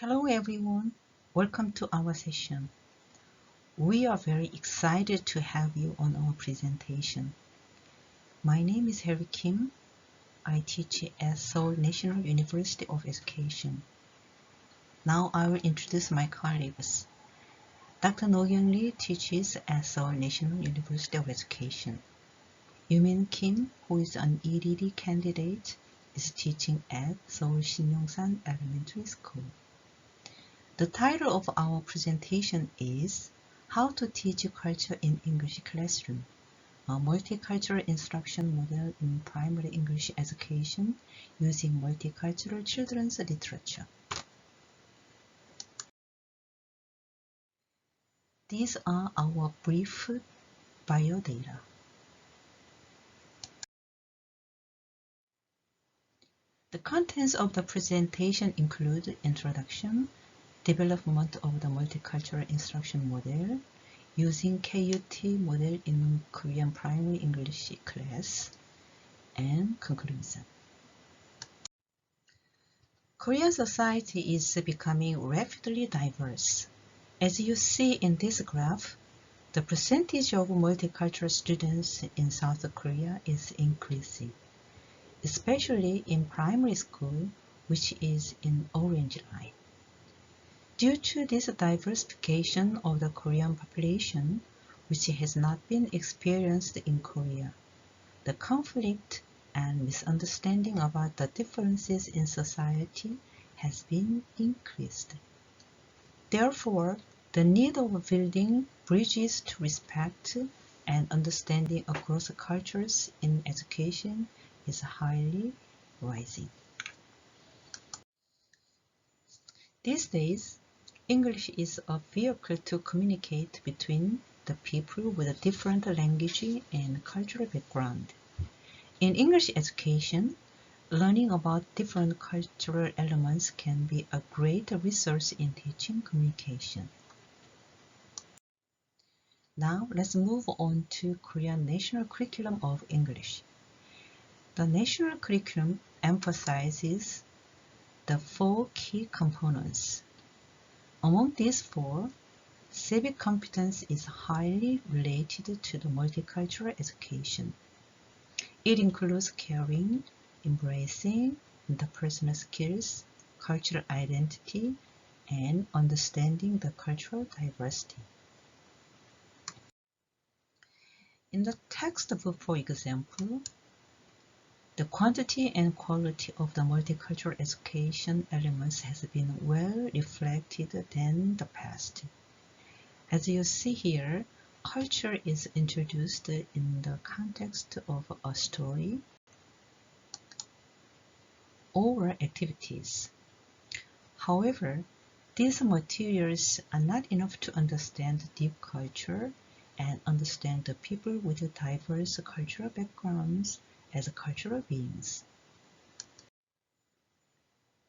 Hello everyone, welcome to our session. We are very excited to have you on our presentation. My name is Harry Kim. I teach at Seoul National University of Education. Now I will introduce my colleagues. Dr. No Young Lee teaches at Seoul National University of Education. Yumin Kim, who is an EDD candidate, is teaching at Seoul Shinyongsang Elementary School. The title of our presentation is How to Teach Culture in English Classroom, a multicultural instruction model in primary English education using multicultural children's literature. These are our brief bio data. The contents of the presentation include introduction, development of the multicultural instruction model, using KUT model in Korean primary English class, and conclusion. Korean society is becoming rapidly diverse. As you see in this graph, the percentage of multicultural students in South Korea is increasing, especially in primary school, which is in orange line. Due to this diversification of the Korean population, which has not been experienced in Korea, the conflict and misunderstanding about the differences in society has been increased. Therefore, the need of building bridges to respect and understanding across cultures in education is highly rising. These days, English is a vehicle to communicate between the people with a different language and cultural background. In English education, learning about different cultural elements can be a great resource in teaching communication. Now, let's move on to Korean National Curriculum of English. The national curriculum emphasizes the 4 key components. Among these 4, civic competence is highly related to the multicultural education. It includes caring, embracing interpersonal skills, cultural identity, and understanding the cultural diversity. In the textbook, for example, the quantity and quality of the multicultural education elements has been well reflected than the past. As you see here, culture is introduced in the context of a story or activities. However, these materials are not enough to understand deep culture and understand the people with diverse cultural backgrounds as cultural beings.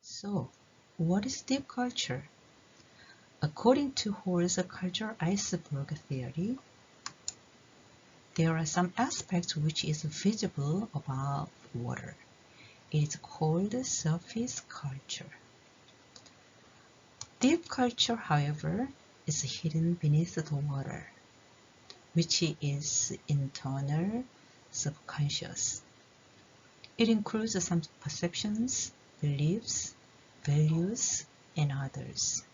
So, what is deep culture? According to Hall's cultural iceberg theory, there are some aspects which is visible above water. It is called surface culture. Deep culture, however, is hidden beneath the water, which is internal, subconscious. It includes some perceptions, beliefs, values, and others.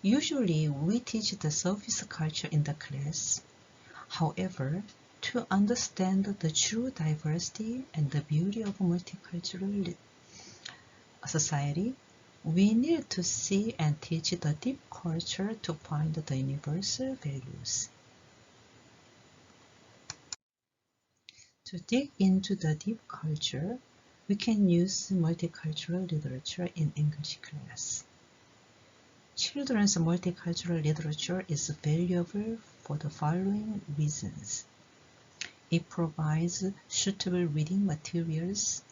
Usually, we teach the surface culture in the class. However, to understand the true diversity and the beauty of a multicultural society, we need to see and teach the deep culture to find the universal values. To dig into the deep culture, we can use multicultural literature in English class. Children's multicultural literature is valuable for the following reasons. It provides suitable reading materials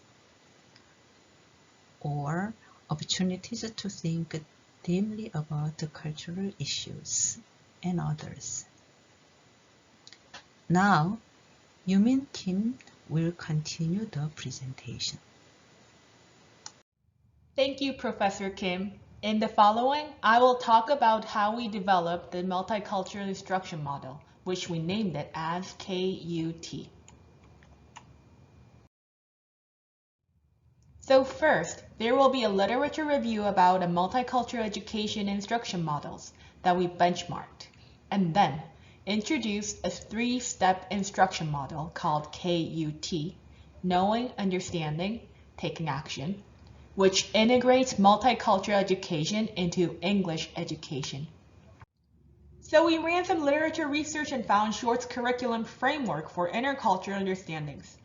or opportunities to think deeply about the cultural issues and others. Now, Yumin Kim will continue the presentation. Thank you, Professor Kim. In the following, I will talk about how we developed the multicultural instruction model, which we named it as KUT. So first, there will be a literature review about a multicultural education instruction models that we benchmarked, and then introduce a three-step instruction model called KUT, knowing, understanding, taking action, which integrates multicultural education into English education. So we ran some literature research and found Short's curriculum framework for intercultural understandings.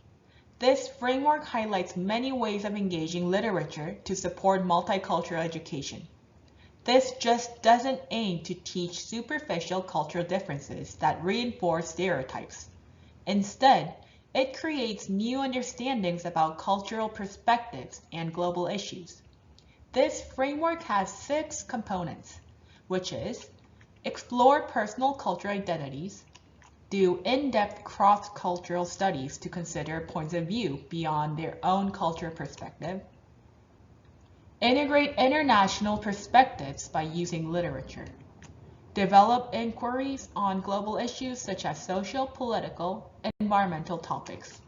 This framework highlights many ways of engaging literature to support multicultural education. This just doesn't aim to teach superficial cultural differences that reinforce stereotypes. Instead, it creates new understandings about cultural perspectives and global issues. This framework has 6 components, which is explore personal cultural identities, do in-depth cross-cultural studies to consider points of view beyond their own cultural perspective, integrate international perspectives by using literature, develop inquiries on global issues such as social, political, and environmental topics.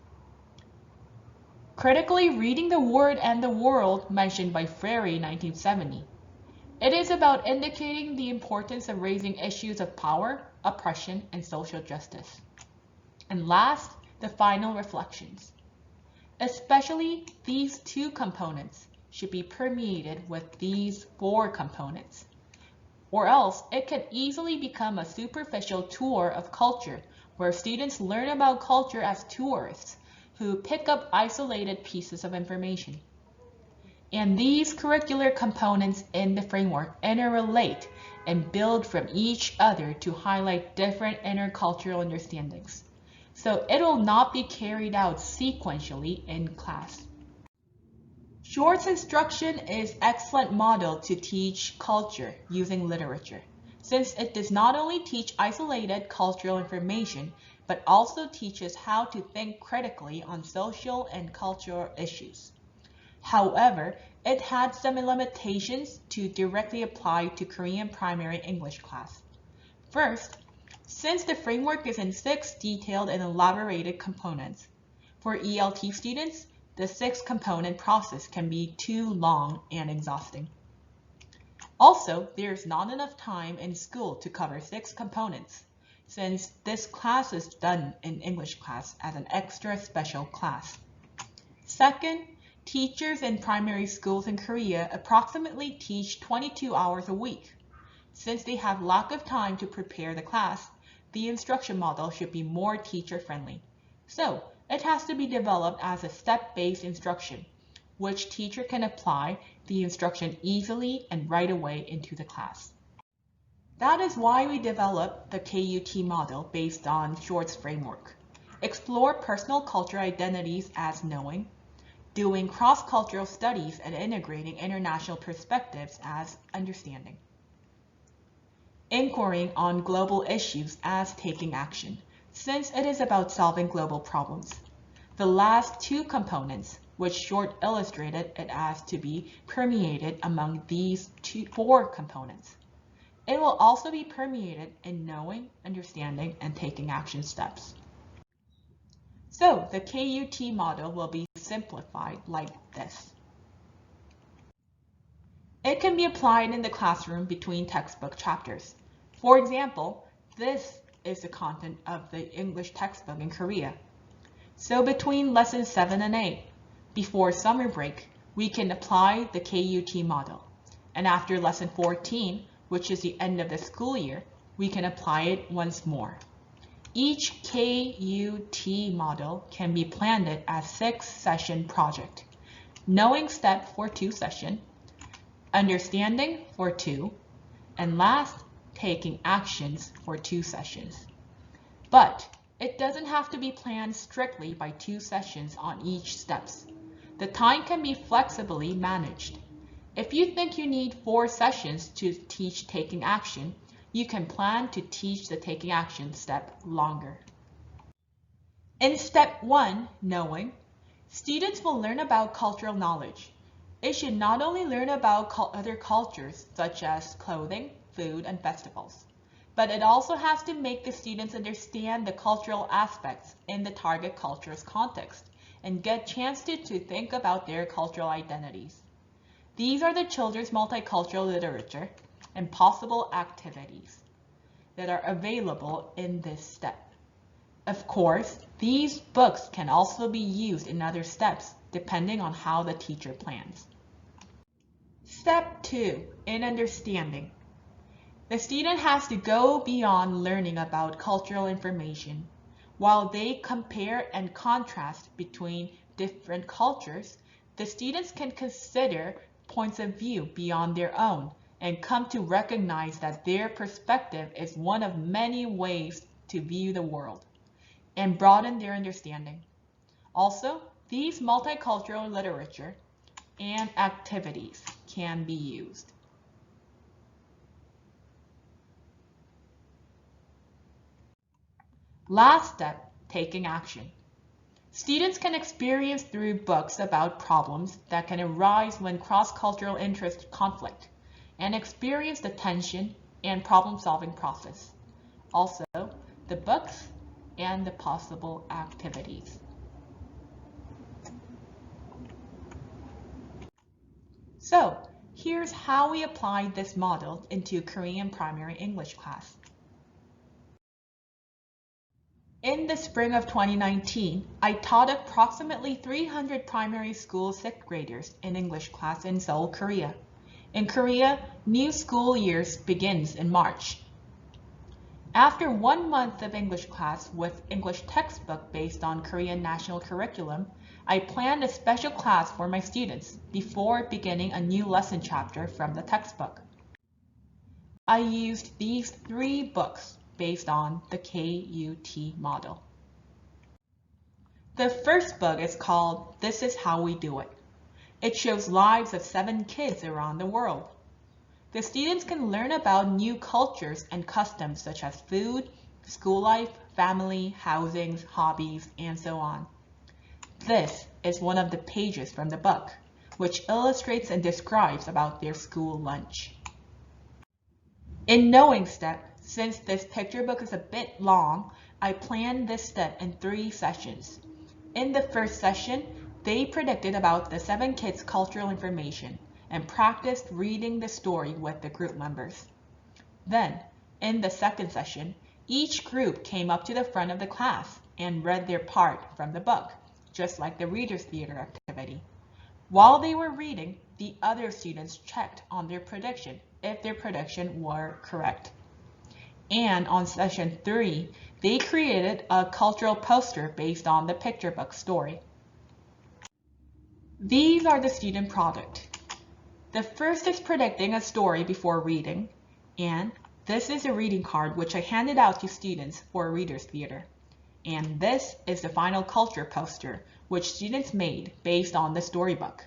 Critically reading the word and the world mentioned by Freire 1970. It is about indicating the importance of raising issues of power, oppression, and social justice. And last, the final reflections. Especially these 2 components should be permeated with these 4 components, or else it can easily become a superficial tour of culture where students learn about culture as tourists who pick up isolated pieces of information. And these curricular components in the framework interrelate and build from each other to highlight different intercultural understandings. So it will not be carried out sequentially in class. Short's instruction is excellent model to teach culture using literature, since it does not only teach isolated cultural information, but also teaches how to think critically on social and cultural issues. However, it had some limitations to directly apply to Korean primary English class. First, since the framework is in 6 detailed and elaborated components, for ELT students, the 6-component process can be too long and exhausting. Also, there's not enough time in school to cover 6 components, since this class is done in English class as an extra special class. Second, teachers in primary schools in Korea approximately teach 22 hours a week. Since they have lack of time to prepare the class, the instruction model should be more teacher-friendly. So, it has to be developed as a step-based instruction, which teacher can apply the instruction easily and right away into the class. That is why we developed the KUT model based on Short's framework. Explore personal cultural identities as knowing, doing cross-cultural studies and integrating international perspectives as understanding. Inquiring on global issues as taking action, since it is about solving global problems. The last 2 components, which Short illustrated it as to be permeated among these 4 components. It will also be permeated in knowing, understanding, and taking action steps. So the KUT model will be simplified like this. It can be applied in the classroom between textbook chapters. For example, this is the content of the English textbook in Korea. So between lessons 7 and 8, before summer break, we can apply the KUT model. And after lesson 14, which is the end of the school year, we can apply it once more. Each KUT model can be planned as 6-session project. Knowing step for 2 sessions, understanding for 2, and last, taking actions for 2 sessions. But it doesn't have to be planned strictly by 2 sessions on each steps. The time can be flexibly managed. If you think you need 4 sessions to teach taking action, you can plan to teach the taking action step longer. In step 1, knowing, students will learn about cultural knowledge. It should not only learn about other cultures, such as clothing, food, and festivals, but it also has to make the students understand the cultural aspects in the target culture's context and get chance to think about their cultural identities. These are the children's multicultural literature and possible activities that are available in this step. Of course, these books can also be used in other steps depending on how the teacher plans. Step 2, in understanding. The student has to go beyond learning about cultural information. While they compare and contrast between different cultures, the students can consider points of view beyond their own and come to recognize that their perspective is one of many ways to view the world and broaden their understanding. Also, these multicultural literature and activities can be used. Last step, taking action. Students can experience through books about problems that can arise when cross-cultural interests conflict and experience the tension and problem-solving process. Also, the books and the possible activities. So, here's how we applied this model into Korean primary English class. In the spring of 2019, I taught approximately 300 primary school 6th graders in English class in Seoul, Korea. In Korea, new school year begins in March. After 1 month of English class with English textbook based on Korean national curriculum, I planned a special class for my students before beginning a new lesson chapter from the textbook. I used these 3 books based on the KUT model. The first book is called This Is How We Do It. It shows lives of 7 kids around the world. The students can learn about new cultures and customs such as food, school life, family, housing, hobbies, and so on. This is one of the pages from the book, which illustrates and describes about their school lunch. In knowing step, since this picture book is a bit long, I planned this step in 3 sessions. In the first session, they predicted about the 7 kids' cultural information and practiced reading the story with the group members. Then, in the second session, each group came up to the front of the class and read their part from the book, just like the Reader's Theater activity. While they were reading, the other students checked on their prediction if their prediction were correct. And on session 3, they created a cultural poster based on the picture book story. These are the student product. The first is predicting a story before reading, and this is a reading card which I handed out to students for Reader's Theater. And this is the final culture poster which students made based on the storybook.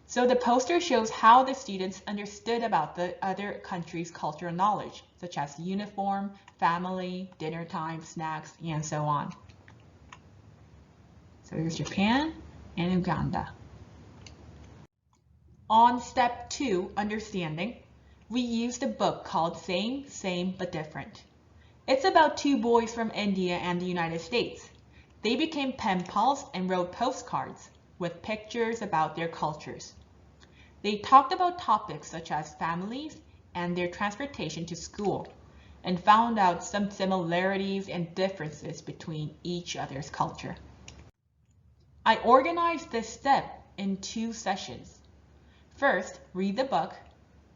So the poster shows how the students understood about the other country's cultural knowledge, such as uniform, family, dinner time, snacks, and so on. So here's Japan and Uganda. On step 2, understanding, we used a book called Same, Same, But Different. It's about 2 boys from India and the United States. They became pen pals and wrote postcards with pictures about their cultures. They talked about topics such as families and their transportation to school, and found out some similarities and differences between each other's culture. I organized this step in 2 sessions. First, read the book,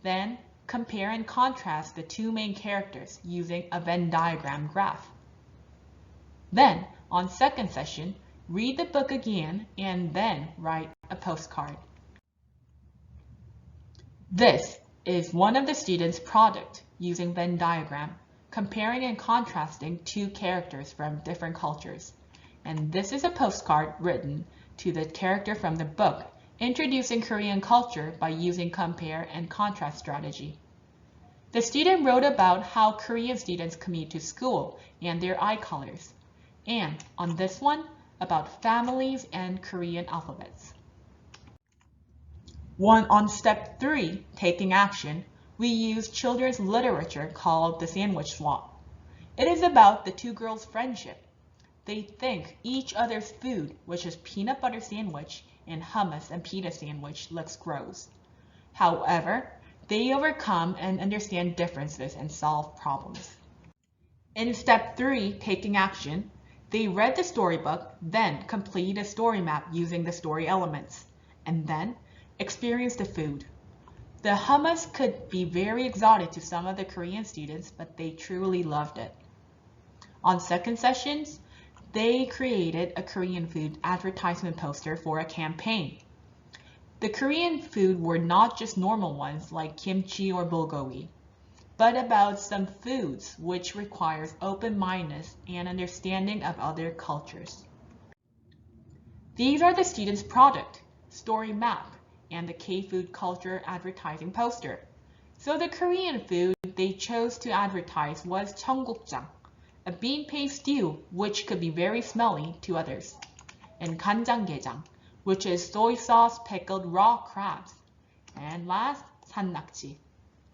then compare and contrast the 2 main characters using a Venn diagram graph. Then, on second session, read the book again and then write a postcard. This is one of the students' product using Venn diagram, comparing and contrasting 2 characters from different cultures. And this is a postcard written to the character from the book, introducing Korean culture by using compare and contrast strategy. The student wrote about how Korean students commute to school and their eye colors, and on this one, about families and Korean alphabets. On step 3, taking action, we use children's literature called The Sandwich Swap. It is about the two girls' friendship. They think each other's food, which is peanut butter sandwich and hummus and pita sandwich, looks gross. However, they overcome and understand differences and solve problems. In step 3, taking action, they read the storybook, then complete a story map using the story elements, and then experience the food. The hummus could be very exotic to some of the Korean students, but they truly loved it. On second sessions, they created a Korean food advertisement poster for a campaign. The Korean food were not just normal ones like kimchi or bulgogi, but about some foods which requires open-mindedness and understanding of other cultures. These are the students' product, story map, and the K-food culture advertising poster. So the Korean food they chose to advertise was 청국장, a bean paste stew which could be very smelly to others, and 간장게장, which is soy sauce pickled raw crabs, and last, 산낙지,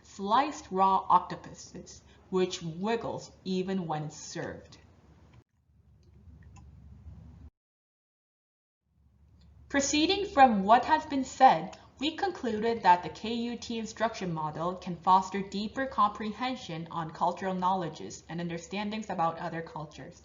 sliced raw octopuses, which wiggles even when it's served. Proceeding from what has been said, we concluded that the KUT instruction model can foster deeper comprehension on cultural knowledges and understandings about other cultures.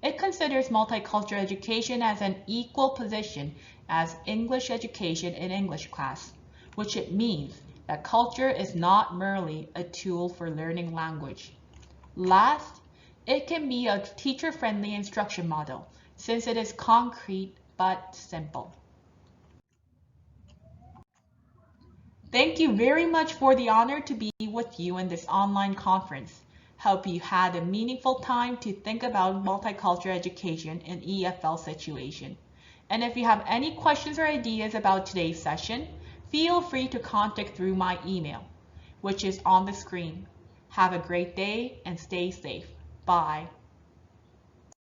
It considers multicultural education as an equal position as English education in English class, which it means that culture is not merely a tool for learning language. Last, it can be a teacher-friendly instruction model since it is concrete but simple. Thank you very much for the honor to be with you in this online conference. Hope you had a meaningful time to think about multicultural education in EFL situation. And if you have any questions or ideas about today's session, feel free to contact through my email, which is on the screen. Have a great day and stay safe. Bye.